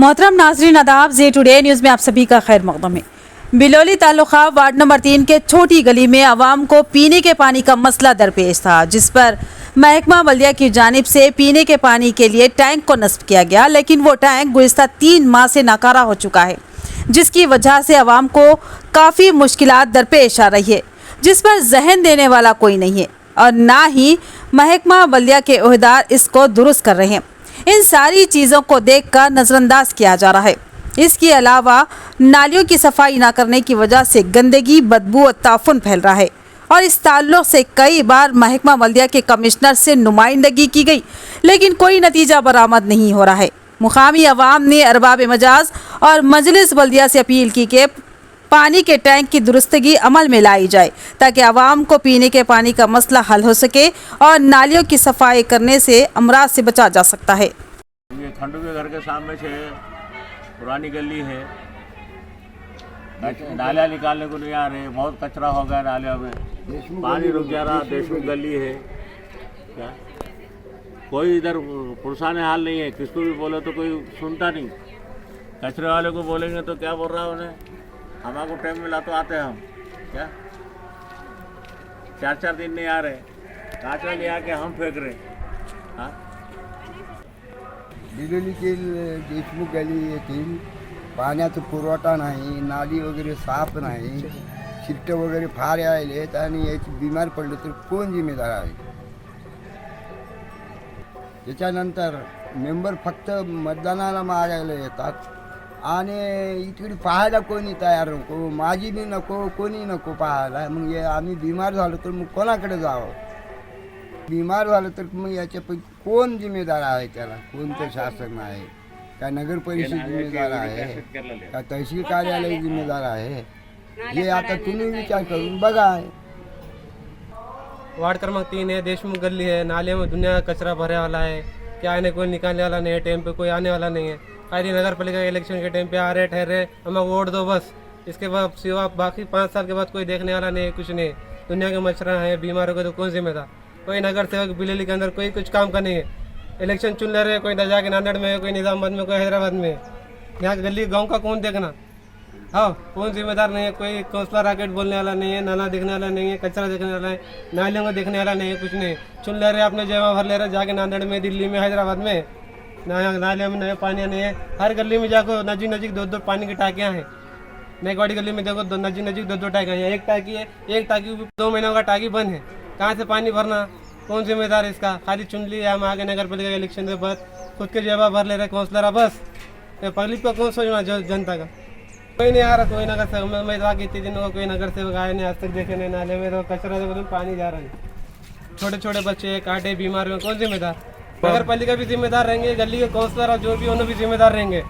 मोहतरम नाजरीन आदाब, जे टुडे न्यूज़ में आप सभी का खैर मकदम है। बिलोली तालुका वार्ड नंबर 3 के छोटी गली में आवाम को पीने के पानी का मसला दरपेश था, जिस पर महकमा बल्दिया की जानिब से पीने के पानी के लिए टैंक को नस्ब किया गया, लेकिन वो टैंक गुज़िश्ता 3 माह से नाकारा हो चुका है, जिसकी वजह से आवाम को काफ़ी मुश्किलात दरपेश आ रही है, जिस पर जहन देने वाला कोई नहीं है और ना ही महकमा बल्दिया के ओहदेदार इसको दुरुस्त कर रहे हैं। इन सारी चीज़ों को देखकर नज़रअंदाज किया जा रहा है। इसके अलावा नालियों की सफाई ना करने की वजह से गंदगी, बदबू और ताफुन फैल रहा है और इस ताल्लुक़ से कई बार महकमा बल्दिया के कमिश्नर से नुमाइंदगी की गई, लेकिन कोई नतीजा बरामद नहीं हो रहा है। मुकामी अवाम ने अरबाब मजाज और मजलिस बल्दिया से अपील की कि पानी के टैंक की दुरुस्तगी अमल में लाई जाए, ताकि आवाम को पीने के पानी का मसला हल हो सके और नालियों की सफाई करने से अमराज से बचा जा सकता है। ये खंडू के घर के सामने से पुरानी गली है, नालियाँ निकालने को नहीं आ रहे, बहुत कचरा हो गया नालियों में, पानी रुक जा रहा। देशमुख गली है क्या, कोई इधर पुरसाने हाल नहीं है, किसको भी बोले तो कोई सुनता नहीं। कचरे वाले को बोलेंगे तो क्या बोल रहा है उन्हें, हमारे टाइम मिला तो आते हैं हम क्या, 4-4 दिन नहीं आ रहे, कांच ले आके हम फेंक रहे। हाँ, बिलोलीतील देशमुख गली येथील पाण्याचा पुरवठा नाही, नाली वगैरे साफ नाही, शिट्ट वगैरे फार यायलेत आणि याची बिमार पडले तर कोण जिम्मेदार आहे। त्याच्यानंतर मेंबर फक्त मतदानाला मागायला येतात आणि इकडे पाहायला कोणी तयार नको, माझी बी नको, कोणी नको पाहायला। मग हे आम्ही बिमार झालो तर मग कोणाकडे जावं, बिमार झालं तर मग याच्यापैकी कोण जिम्मेदार आहे, त्याला कोणतं शासन आहे का, नगर परिषद जिम्मेदार आहे का, तहसील कार्यालय जिम्मेदार आहे, हे आता तुम्ही विचार करून बघा। वार्ड क्रमांक 3 है, देशमुख गली है, नाले में दुनिया का कचरा भरे वाला है, क्या आने कोई निकालने वाला नहीं है, टाइम पे कोई आने वाला नहीं है। खाली नगर पालिका के इलेक्शन के टाइम पे आ रहे ठहरे, हमें वोट दो बस, इसके बाद सिवा बाकी 5 साल के बाद कोई देखने वाला नहीं है, कुछ नहीं। दुनिया के मच्छर हैं, बीमारों को तो कौन जिम्मेदार, कोई नगर सेवक बिलोली के अंदर कोई कुछ काम का नहीं है। इलेक्शन चुन ले रहे, कोई दजा के नांदेड़ में है, कोई निजामाबाद में, कोई हैदराबाद में है। यहाँ गली गाँव का कौन देखना, हाँ कौन जिम्मेदार नहीं है, कोई कौंसलर राकेट बोलने वाला नहीं है, नाला देखने वाला नहीं है, कचरा देखने वाला है, नालियों को देखने वाला नहीं है, कुछ नहीं। चुन ले रहे अपने जमा भर ले रहे, जाके नांदेड़ में, दिल्ली में, हैदराबाद में, नालियों में नए पानी नहीं है। हर गली में जाको नजीक नजीक 2-2 पानी की टाकियाँ हैं। नेकवाड़ी गली में देखो नजीक नजीक 2-2 टाकियाँ हैं। एक टाकी है, एक टाकी 2 महीनों का टाकी बंद है, कहाँ से पानी भरना, कौन जिम्मेदार है इसका। खाली चुन लिया हम आगे नगर पालिका के इलेक्शन के बाद, खुद के जेबा भर ले रहे कौंसलर, बस पब्लिक को कौन सोचना, जनता का कोई नहीं आ रहा। कोई नगर सेवक, मैं तो कितने दिन हो कोई नगर सेवक आए नहीं, आज तक देखे नहीं। नाले में तो कचरा देखो, पानी जा रहा है, छोटे छोटे बच्चे कांटे बीमार हुए, कौन जिम्मेदार। नगर पालिका भी जिम्मेदार रहेंगे, गली के कौंसलर और जो भी उन्होंने भी जिम्मेदार रहेंगे।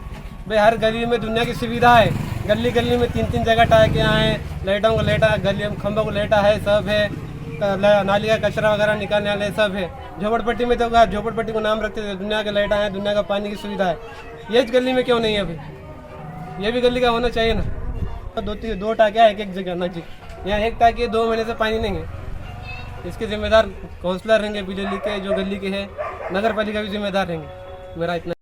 भाई हर गली में दुनिया की सुविधा है, गली गली में 3-3 जगह टाकियाँ हैं, लाइटों को लेटा, गली खंभों को लेटा है, सब है, नाली का कचरा वगैरह निकालने वाले सब है। झोपड़पट्टी में तो झोपड़पट्टी को नाम रखते थे, दुनिया के लाइटा है, दुनिया का पानी की सुविधा है, ये गली में क्यों नहीं है अभी। ये भी गली का होना चाहिए ना। 2 टाकियाँ एक जगह नजीक, यहाँ एक टाकी 2 महीने से पानी नहीं है। इसके जिम्मेदार काउंसलर रहेंगे बिलोली के, जो गली के है, नगर पालिका भी जिम्मेदार रहेंगे। मेरा इतना